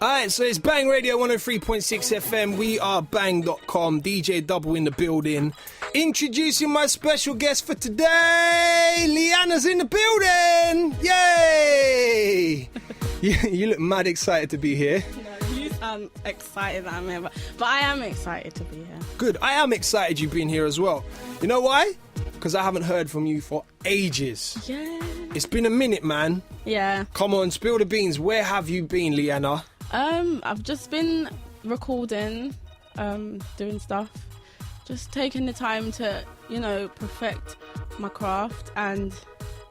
Alright, so it's Bang Radio 103.6 FM. We are bang.com. DJ DUBL in the building. Introducing my special guest for today. LeaAnna's in the building. Yay! You look mad excited to be here. You sound excited that I'm here, but I am excited to be here. Good. I am excited you've been here as well. You know why? Because I haven't heard from you for ages. Yeah. It's been a minute, man. Yeah. Come on, spill the beans. Where have you been, LeaAnna? I've just been recording, doing stuff, just taking the time to, perfect my craft and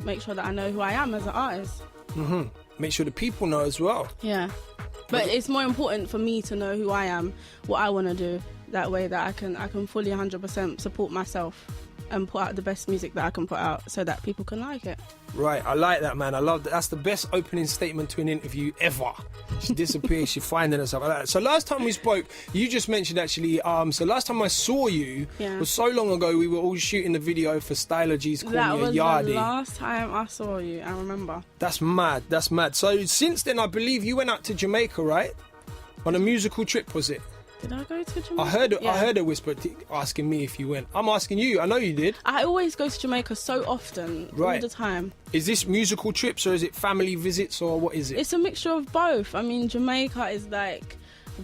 make sure that I know who I am as an artist. Mm-hmm. Make sure the people know as well. Yeah. But it's more important for me to know who I am, what I want to do. That way that I can fully 100% support myself and put out the best music that I can put out so that people can like it. Right, I like that, man. I love that. That's the best opening statement to an interview ever. She disappears, she's finding herself. I like that. So last time we spoke, you just mentioned actually, so last time I saw you was so long ago, we were all shooting the video for Styler G's Call Me a Yardie. That was the last time I saw you, I remember. That's mad, that's mad. So since then, I believe you went out to Jamaica, right? On a musical trip, was it? Did I go to Jamaica? I heard a whisper asking me if you went. I'm asking you. I know you did. I always go to Jamaica so often, all the time. Is this musical trips or is it family visits or what is it? It's a mixture of both. I mean, Jamaica is like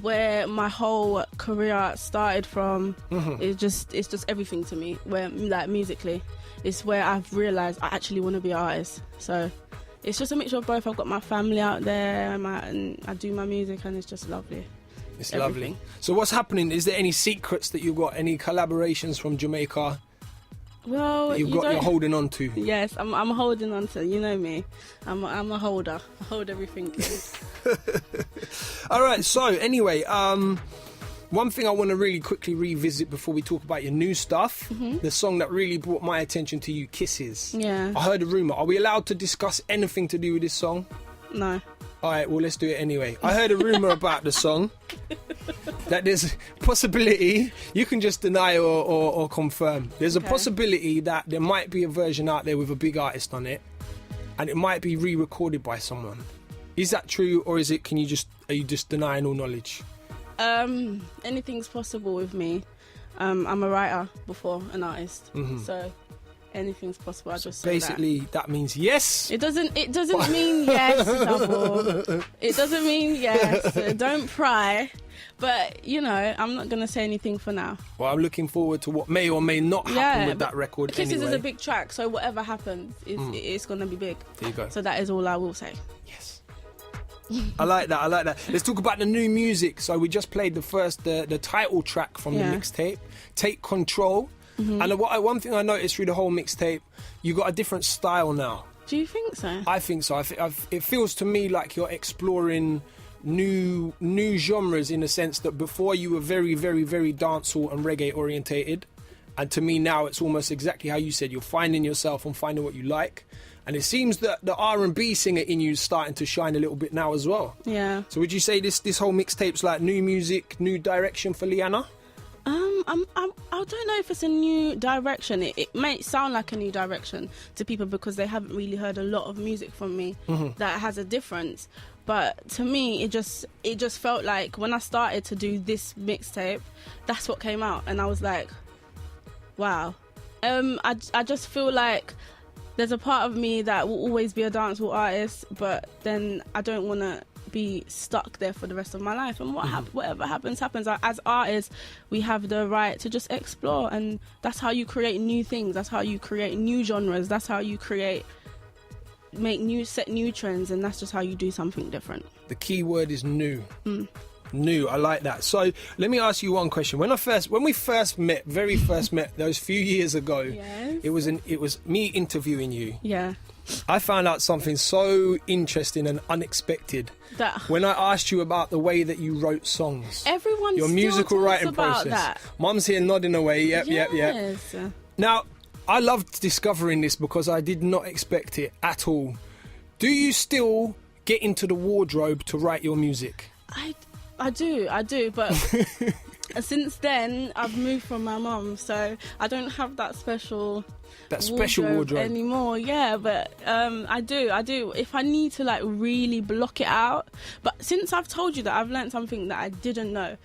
where my whole career started from. Mm-hmm. It's just everything to me. Where like musically, it's where I've realised I actually want to be an artist. So it's just a mixture of both. I've got my family out there, and I do my music, and it's just lovely. It's lovely. So what's happening? Is there any secrets that you've got? Any collaborations from Jamaica? Well, you're holding on to. Yes, I'm holding on to. You know me, I'm a holder. I hold everything. All right. So anyway, one thing I want to really quickly revisit before we talk about your new stuff, the song that really brought my attention to you, Kisses. Yeah. I heard a rumour. Are we allowed to discuss anything to do with this song? No. All right, well, let's do it anyway. I heard a rumour about the song that there's a possibility, you can just deny or confirm. There's a possibility that there might be a version out there with a big artist on it and it might be re-recorded by someone. Is that true or are you just denying all knowledge? Anything's possible with me. I'm a writer before an artist, so anything's possible. I just say basically that means yes. It doesn't mean yes, DUBL. It doesn't mean yes. Don't pry. But I'm not gonna say anything for now. Well, I'm looking forward to what may or may not happen with that record. Kisses anyway. is a big track, so whatever happens, it's gonna be big. There you go. So that is all I will say. Yes. I like that. Let's talk about the new music. So we just played the title track from the mixtape, Take Control. Mm-hmm. And one thing I noticed through the whole mixtape, you got a different style now. Do you think so? I think so. It feels to me like you're exploring new genres in the sense that before you were very, very, very dancehall and reggae orientated. And to me now it's almost exactly how you said. You're finding yourself and finding what you like. And it seems that the R&B singer in you is starting to shine a little bit now as well. Yeah. So would you say this whole mixtape's like new music, new direction for LeaAnna? I don't know if it's a new direction. It may sound like a new direction to people because they haven't really heard a lot of music from me that has a difference. But to me, it just felt like when I started to do this mixtape, that's what came out, and I was like, wow. I just feel like there's a part of me that will always be a dancehall artist, but then I don't want to be stuck there for the rest of my life, and whatever happens. As artists, we have the right to just explore, and that's how you create new things, that's how you create new genres, that's how you set new trends, and that's just how you do something different. The key word is new. New, I like that. So let me ask you one question. When we first met, those few years ago, it was me interviewing you. Yeah. I found out something so interesting and unexpected when I asked you about the way that you wrote songs. Everyone your musical writing process. That. Mum's here nodding away. Yep. Now, I loved discovering this because I did not expect it at all. Do you still get into the wardrobe to write your music? I do, but since then, I've moved from my mum, so I don't have that special wardrobe anymore. Yeah, but I do. If I need to like really block it out, but since I've told you that, I've learned something that I didn't know.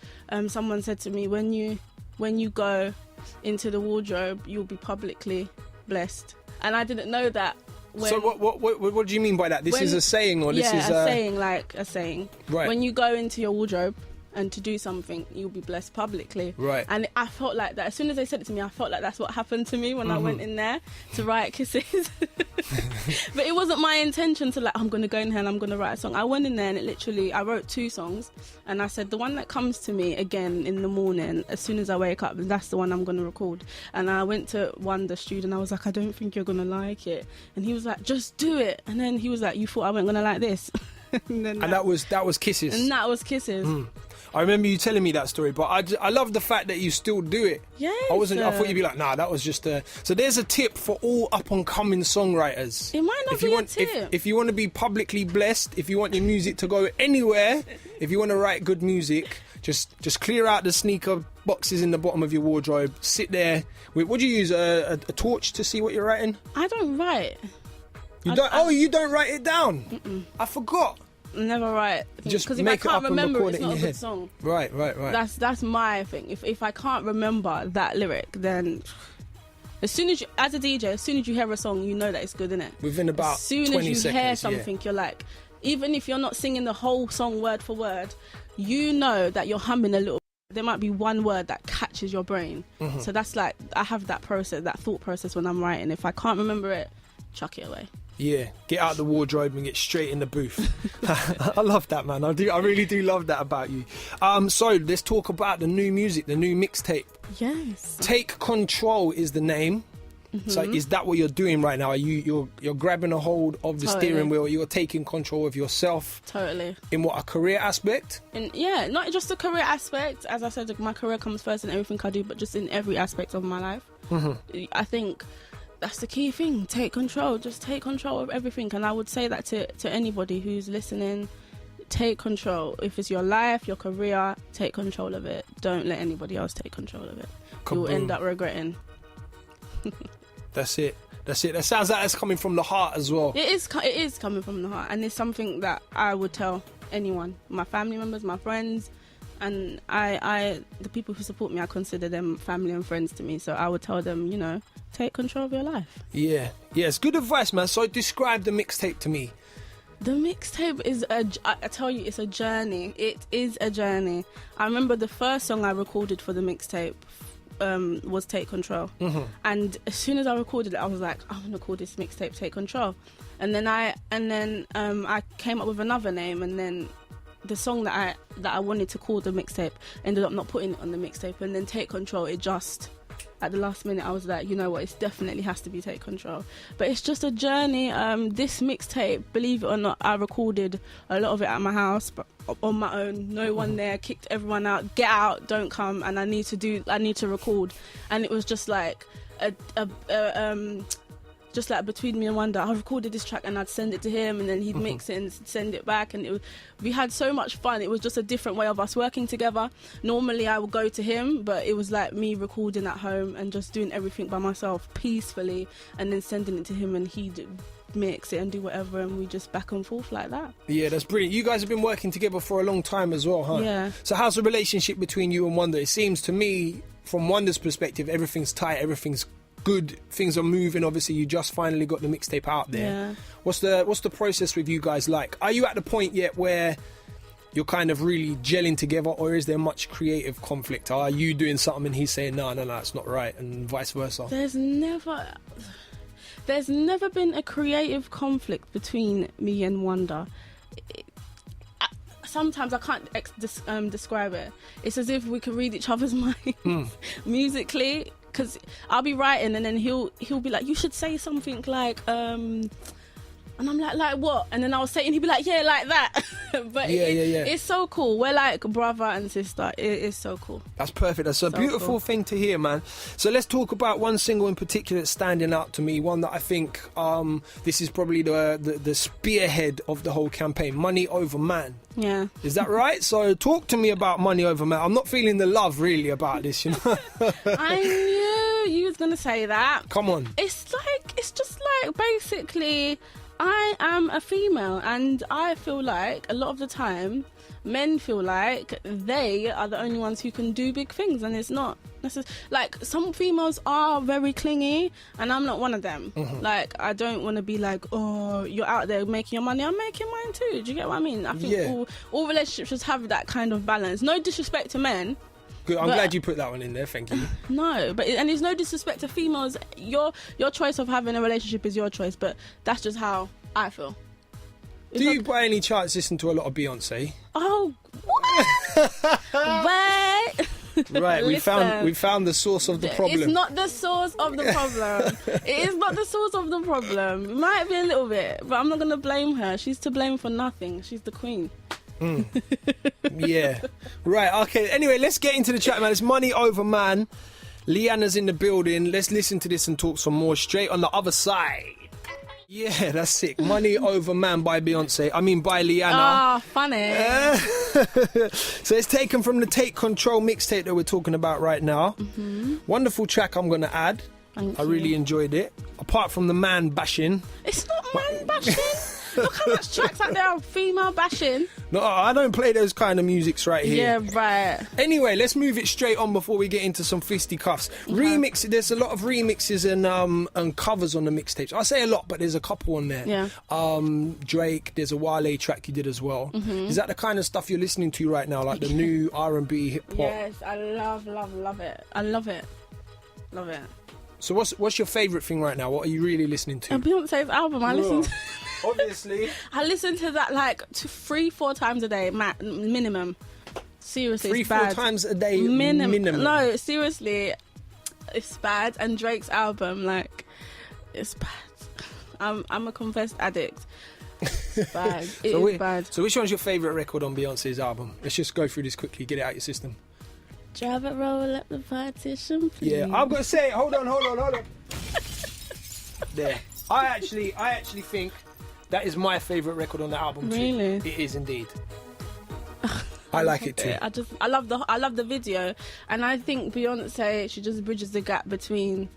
Someone said to me, when you go into the wardrobe, you'll be publicly blessed, and I didn't know that. So what do you mean by that? This is a saying, or this is a saying, like a saying. Right. When you go into your wardrobe and to do something, you'll be blessed publicly. Right. And I felt like that. As soon as they said it to me, I felt like that's what happened to me when I went in there to write kisses. But it wasn't my intention to I'm going to go in here and I'm going to write a song. I went in there and I wrote 2 songs, and I said the one that comes to me again in the morning, as soon as I wake up, that's the one I'm going to record. And I went to Wundah studio and I was like, I don't think you're going to like it. And he was like, just do it. And then he was like, you thought I wasn't going to like this? and that was kisses. And that was kisses. I remember you telling me that story, but I love the fact that you still do it. Yes. I thought you'd be like, nah, that was just a... So there's a tip for all up-and-coming songwriters. It might not be a tip. If you want to be publicly blessed, if you want your music to go anywhere, if you want to write good music, just clear out the sneaker boxes in the bottom of your wardrobe, sit there. Would you use a torch to see what you're writing? I don't write. You don't write it down? Mm-mm. I forgot. Never write, because if I can't remember, it's not a good song. Right. That's my thing. If I can't remember that lyric, then as soon as as a DJ, as soon as you hear a song, you know that it's good, innit? Within about 20 seconds. As soon as you hear something, you're like, even if you're not singing the whole song word for word, you know that you're humming a little. There might be one word that catches your brain. So that's like, I have that process, that thought process when I'm writing. If I can't remember it, chuck it away. Yeah, get out the wardrobe and get straight in the booth. I love that, man. I really do love that about you. So let's talk about the new music, the new mixtape. Yes. Take Control is the name. So is that what you're doing right now? Are you're grabbing a hold of the steering wheel? You're taking control of yourself. Totally. In what, a career aspect? Yeah, not just a career aspect. As I said, my career comes first in everything I do, but just in every aspect of my life. I think that's the key thing. Take control. Just take control of everything. And I would say that to anybody who's listening. Take control. If it's your life, your career, take control of it. Don't let anybody else take control of it. You'll end up regretting. That's it. That sounds like that's coming from the heart as well. It is coming from the heart, and it's something that I would tell anyone, my family members, my friends, and the people who support me, I consider them family and friends to me. So I would tell them, take control of your life. Yeah, it's good advice, man. So describe the mixtape to me. The mixtape is I tell you, it's a journey. It is a journey. I remember the first song I recorded for the mixtape was Take Control. And as soon as I recorded it, I was like, I'm gonna call this mixtape Take Control. And then I came up with another name, and then the song that I wanted to call the mixtape ended up not putting it on the mixtape. And then Take Control, it just, at the last minute, I was like, you know what, it definitely has to be Take Control. But it's just a journey. This mixtape, believe it or not, I recorded a lot of it at my house, but on my own. No one there, kicked everyone out. Get out, don't come. And I need to record. And it was just like just like between me and Wundah, I recorded this track and I'd send it to him, and then he'd mix it and send it back, and we had so much fun. It was just a different way of us working together. Normally I would go to him, but it was like me recording at home and just doing everything by myself peacefully, and then sending it to him, and he'd mix it and do whatever, and we just back and forth like that. Yeah, that's brilliant. You guys have been working together for a long time as well, huh? Yeah. So how's the relationship between you and Wundah? It seems to me, from Wundah's perspective, everything's tight, everything's good, things are moving. Obviously you just finally got the mixtape out there. Yeah. What's the process with you guys like? Are you at the point yet where you're kind of really gelling together, or is there much creative conflict? Are you doing something and he's saying no, it's not right, and vice versa? There's never been a creative conflict between me and Wundah. Sometimes I can't describe it. It's as if we can read each other's minds musically. Because I'll be writing and then he'll be like, you should say something like, I And I'm like what? And then I was saying, he'd be like, yeah, like that. But Yeah. it's so cool. We're like brother and sister. It is so cool. That's perfect. That's a So beautiful cool. thing to hear, man. So let's talk about one single in particular that's standing out to me. One that I think this is probably the spearhead of the whole campaign. Money Over Man. Yeah. Is that right? So talk to me about Money Over Man. I'm not feeling the love really about this, you know. I knew you was gonna say that. Come on. It's just like basically, I am a female, and I feel like a lot of the time men feel like they are the only ones who can do big things, and it's not necessarily. Like, some females are very clingy, and I'm not one of them. Like, I don't want to be like, oh, you're out there making your money, I'm making mine too. Do you get what I mean? I think all relationships should have that kind of balance. No disrespect to men. Good. I'm glad you put that one in there. Thank you. No, but and there's no disrespect to females. Your choice of having a relationship is your choice, but that's just how I feel. Do you by any chance listen to a lot of Beyonce? Oh, what? What? Right, we found the source of the problem. It's not the source of the problem. It is not the source of the problem. It might be a little bit, but I'm not gonna blame her. She's to blame for nothing. She's the queen. Yeah. Right, okay. Anyway, let's get into the chat, man. It's Money Over Man. LeaAnna's in the building. Let's listen to this and talk some more straight on the other side. Yeah, that's sick. Money Over Man by Beyonce. I mean, by LeaAnna. Ah, funny. So it's taken from the Take Control mixtape that we're talking about right now. Wonderful track, I'm going to add. Thank I you. really enjoyed it. Apart from the man bashing. It's not man bashing. Look how much tracks out there are female bashing. No, I don't play those kind of musics right here. Yeah, right. Anyway, let's move it straight on before we get into some fisticuffs. Remix. There's a lot of remixes and covers on the mixtapes. I say a lot, but there's a couple on there. Yeah. Drake. There's a Wale track you did as well. Is that the kind of stuff you're listening to right now, like the new R&B hip hop? Yes, I love it. I love it. Love it. So what's your favourite thing right now? What are you really listening to? Beyonce's album. I listen to. Obviously. I listen to that like 3-4 times a day, minimum. Seriously, it's 3-4 bad. times a day minimum. No, seriously, it's bad. And Drake's album, like, it's bad. I'm a confessed addict. It's bad. It is bad. So which one's your favourite record on Beyonce's album? Let's just go through this quickly. Get it out your system. Drive it, roll up the partition, please. Yeah, I'm gonna say it. Hold on. There. I actually think that is my favourite record on the album too. Really? It is indeed. I like it too. I love the video, and I think Beyonce, she just bridges the gap between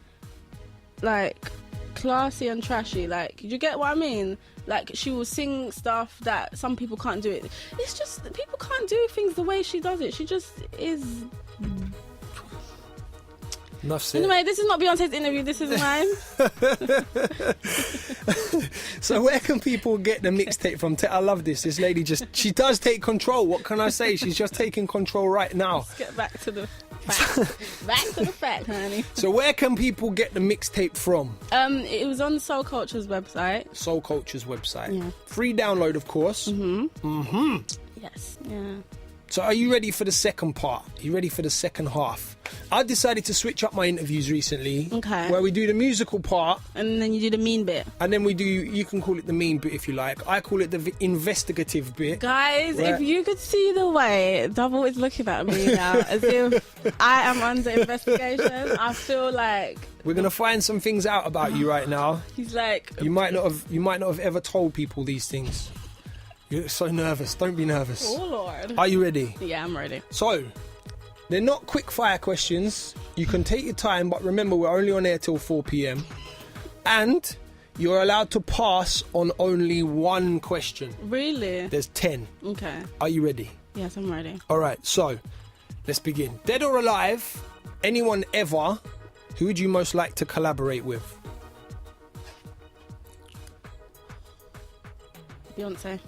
like classy and trashy. Like, you get what I mean? Like, she will sing stuff that some people can't do it. It's just people can't do things the way she does it. She just is. Enough said. Anyway, this is not Beyonce's interview. This is mine. So where can people get the mixtape from? I love this. This lady she does take control. What can I say? She's just taking control right now. Let's get back to the fact. Back to the fact, honey. So where can people get the mixtape from? It was on Soul Culture's website. Soul Culture's website. Yeah. Free download, of course. Yes. Yeah. So are you ready for the second part? Are you ready for the second half? I decided to switch up my interviews recently. Okay. Where we do the musical part. And then you do the mean bit. And then we do, you can call it the mean bit if you like. I call it the investigative bit. Guys, Right. if you could see the way Double is looking at me now, as if I am under investigation, I feel like We're going to find some things out about you right now. he's like, You might not have ever told people these things. You're so nervous. Don't be nervous. oh Lord. Are you ready? Yeah, I'm ready. So, they're not quick fire questions. You can take your time, but remember we're only on air till 4 p.m. And you're allowed to pass on only one question. Really? There's 10. Okay. Are you ready? Yes, I'm ready. All right, so let's begin. Dead or alive, anyone ever, who would you most like to collaborate with? Beyonce.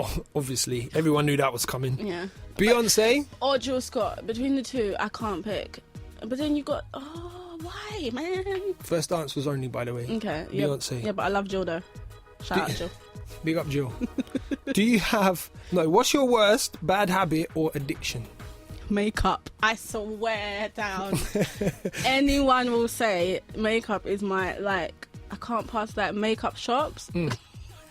Oh, obviously, everyone knew that was coming. Yeah. Beyonce Or Jill Scott. Between the two, I can't pick. But then you got, why, man? First answer was only, by the way. Okay. Beyonce. Yeah, but I love Jill though. Shout out Jill. Big up, Jill. What's your worst bad habit or addiction? Makeup. I swear down. Anyone will say makeup is my, like, I can't pass that makeup shops.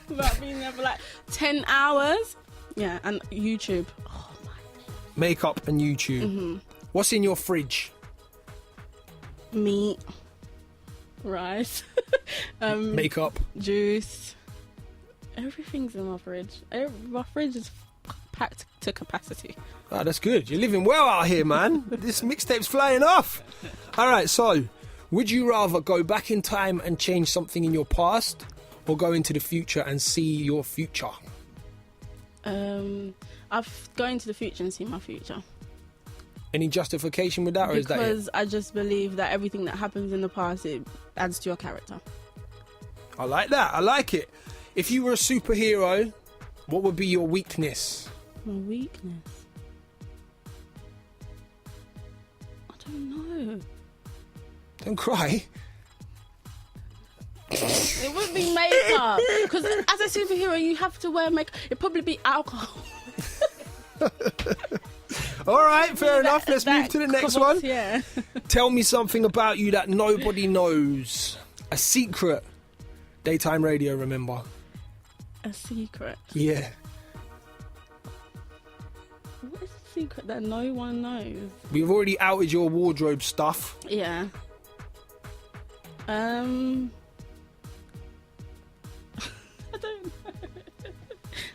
Without being there for like 10 hours. Yeah, and YouTube. Oh my God. Makeup and YouTube. Mm-hmm. What's in your fridge? Meat. Rice. Makeup. Juice. Everything's in my fridge. My fridge is packed to capacity. Oh, that's good. You're living well out here, man. This mixtape's flying off. All right, so would you rather go back in time and change something in your past, or go into the future and see your future? I've go into the future and see my future. Any justification with that, or is that it? Because I just believe that everything that happens in the past, it adds to your character. I like that. I like it. If you were a superhero, what would be your weakness? My weakness? I don't know. Don't cry. It wouldn't be makeup. Because as a superhero, you have to wear makeup. It'd probably be alcohol. All right, fair enough. Let's move to the next one. Yeah. Tell me something about you that nobody knows. A secret. Daytime radio, remember? A secret? Yeah. What is a secret that no one knows? We've already outed your wardrobe stuff. Yeah. I don't know.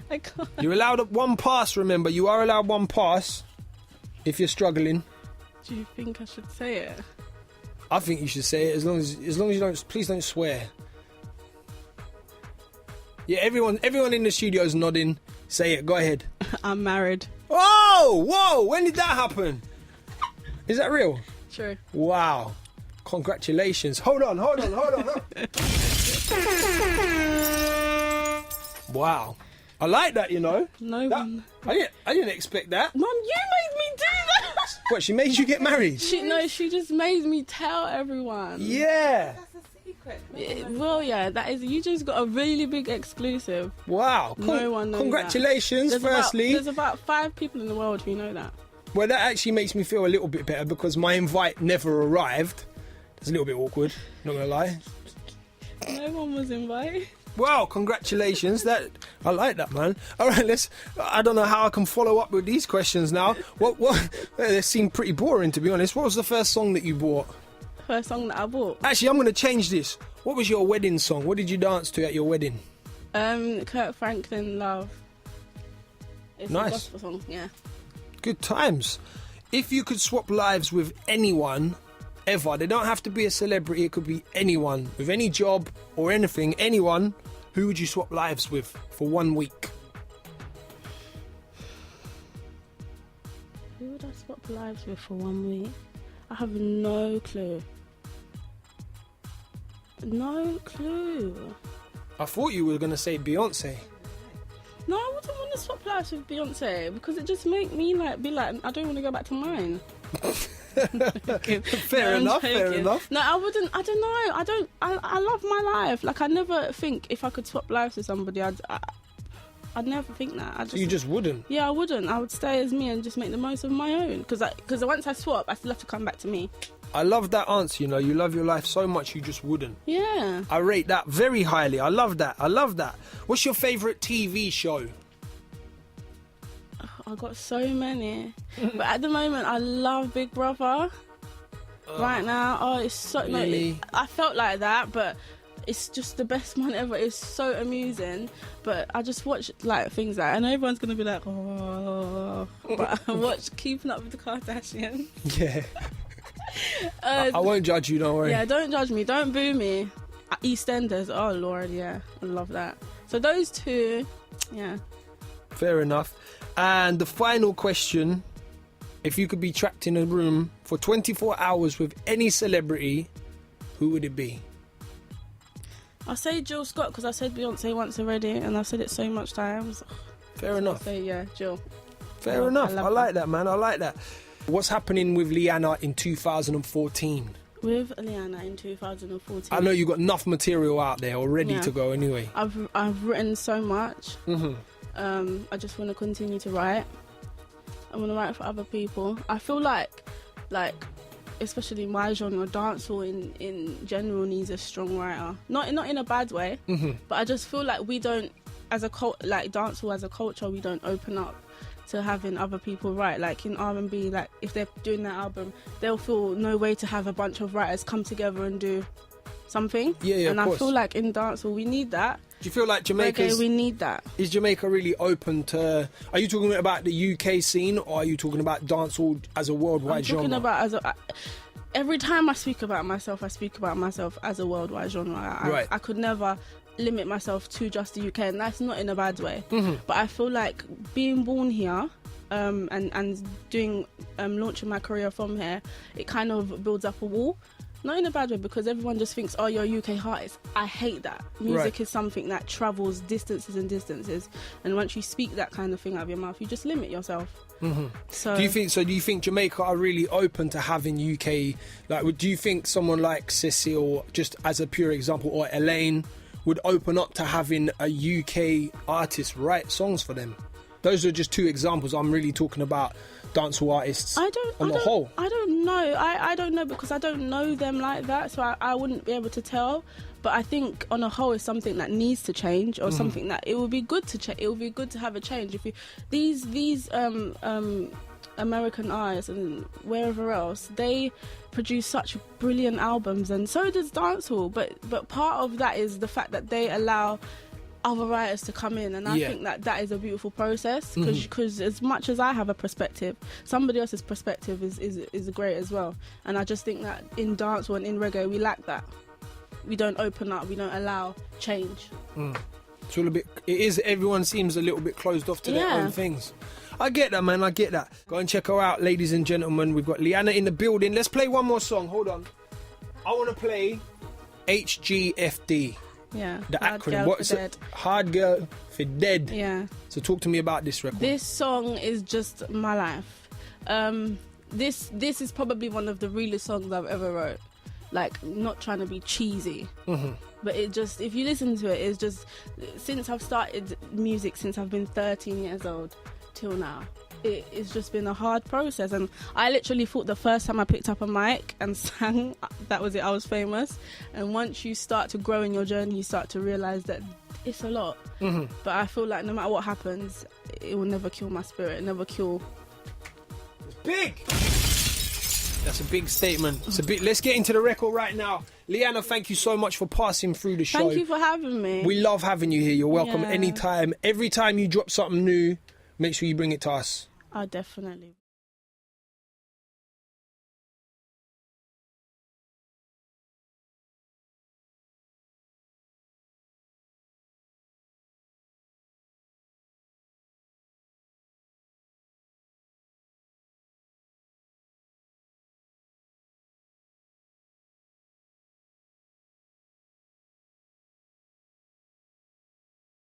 I can't. You're allowed one pass, remember? You are allowed one pass if you're struggling. Do you think I should say it? I think you should say it as long as you don't. Please don't swear. Yeah, everyone in the studio is nodding. Say it. Go ahead. I'm married. Whoa! When did that happen? Is that real? True. Wow! Congratulations. Hold on. Wow! I like that. You know. No one. I didn't expect that. Mum, you made me do that. What? She made you get married? She just made me tell everyone. Yeah. Well, yeah, that is. You just got a really big exclusive. Wow! No one knows. Congratulations, that. Firstly. There's about 5 people in the world who know that. Well, that actually makes me feel a little bit better because my invite never arrived. It's a little bit awkward, not gonna lie. No one was invited. Wow, congratulations! I like that, man. All right, I don't know how I can follow up with these questions now. What? They seem pretty boring, to be honest. What was the first song that you bought? First song that I bought. Actually, I'm gonna change this. What was your wedding song? What did you dance to at your wedding? Kirk Franklin, Love. It's Nice. a gospel song, yeah. Good times. If you could swap lives with anyone ever, they don't have to be a celebrity, it could be anyone with any job or anything, anyone, who would you swap lives with for 1 week? Who would I swap lives with for 1 week? I have no clue. No clue. I thought you were going to say Beyonce. No, I wouldn't want to swap lives with Beyonce because it just make me be like, I don't want to go back to mine. Fair enough. No, I wouldn't. I don't know. I love my life. Like, I never think if I could swap lives with somebody, I'd never think that. So you just wouldn't? Yeah, I wouldn't. I would stay as me and just make the most of my own. Because once I swap, I still have to come back to me. I love that answer, you know. You love your life so much you just wouldn't. Yeah. I rate that very highly. I love that. What's your favourite TV show? I've got so many. But at the moment, I love Big Brother. Right now, it's so... Really? No, I felt like that, but it's just the best one ever. It's so amusing. But I just watch like things like... I know everyone's going to be like, oh... But I watch Keeping Up with the Kardashians. Yeah. I won't judge you, don't worry. Yeah, don't judge me. Don't boo me. EastEnders. Oh, Lord, yeah. I love that. So those two, yeah. Fair enough. And the final question, if you could be trapped in a room for 24 hours with any celebrity, who would it be? I'll say Jill Scott because I said Beyonce once already and I've said it so much times. Fair enough. So yeah, Jill. Fair enough. I like that, man. I like that. What's happening with LeaAnna in 2014? With LeaAnna in 2014. I know you've got enough material out there already to go anyway. I've written so much. Mm-hmm. I just want to continue to write. I want to write for other people. I feel like especially my genre, dancehall in general needs a strong writer. Not in a bad way, but I just feel like we don't as a like dancehall as a culture, we don't open up to having other people write. Like in R&B, like if they're doing their album, they'll feel no way to have a bunch of writers come together and do something. Yeah, and of I course. feel like in dancehall we need that. Do you feel like Jamaica's... Reggae, we need that. Is Jamaica really open to... Are you talking about the UK scene, or are you talking about dancehall as a worldwide genre? I'm talking about every time I speak about myself as a worldwide genre. Right. I could never limit myself to just the UK, and that's not in a bad way. But I feel like being born here and doing launching my career from here, it kind of builds up a wall. Not in a bad way, because everyone just thinks, oh, you're a UK artist. I hate that. Music is something that travels distances and distances, and once you speak that kind of thing out of your mouth, you just limit yourself. So do you think Jamaica are really open to having UK, like, do you think someone like Cecile, just as a pure example, or Elaine, would open up to having a UK artist write songs for them? Those are just two examples. I'm really talking about dancehall artists on the whole. I don't know. I don't know, because I don't know them like that, so I wouldn't be able to tell. But I think on a whole, it's something that needs to change, or something that it would be good to it would be good to have a change. If you these American artists and wherever else, they produce such brilliant albums, and so does dancehall. But part of that is the fact that they allow other writers to come in, and I think that is a beautiful process, because as much as I have a perspective, somebody else's perspective is great as well. And I just think that in dancehall and in reggae, we lack that. We don't open up, we don't allow change. It's all a bit... It is, everyone seems a little bit closed off to their own things. I get that, man, I get that. Go and check her out, ladies and gentlemen. We've got LeaAnna in the building. Let's play one more song, hold on. I want to play HGFD. Yeah, the Hard acronym. Girl What's for it? Dead. Hard Girl for Dead. Yeah. So talk to me about this record. This song is just my life. This is probably one of the realest songs I've ever wrote. Like, not trying to be cheesy, but it just, if you listen to it, it's just, since I've started music, since I've been 13 years old till now, it's just been a hard process. And I literally thought the first time I picked up a mic and sang, that was it, I was famous. And once you start to grow in your journey, you start to realise that it's a lot. But I feel like no matter what happens, it will never kill my spirit, never kill. It's big! That's a big statement. It's a big. Let's get into the record right now. LeaAnna, thank you so much for passing through the show. Thank you for having me. We love having you here. You're welcome Yeah. anytime. Every time you drop something new, make sure you bring it to us. Oh, definitely.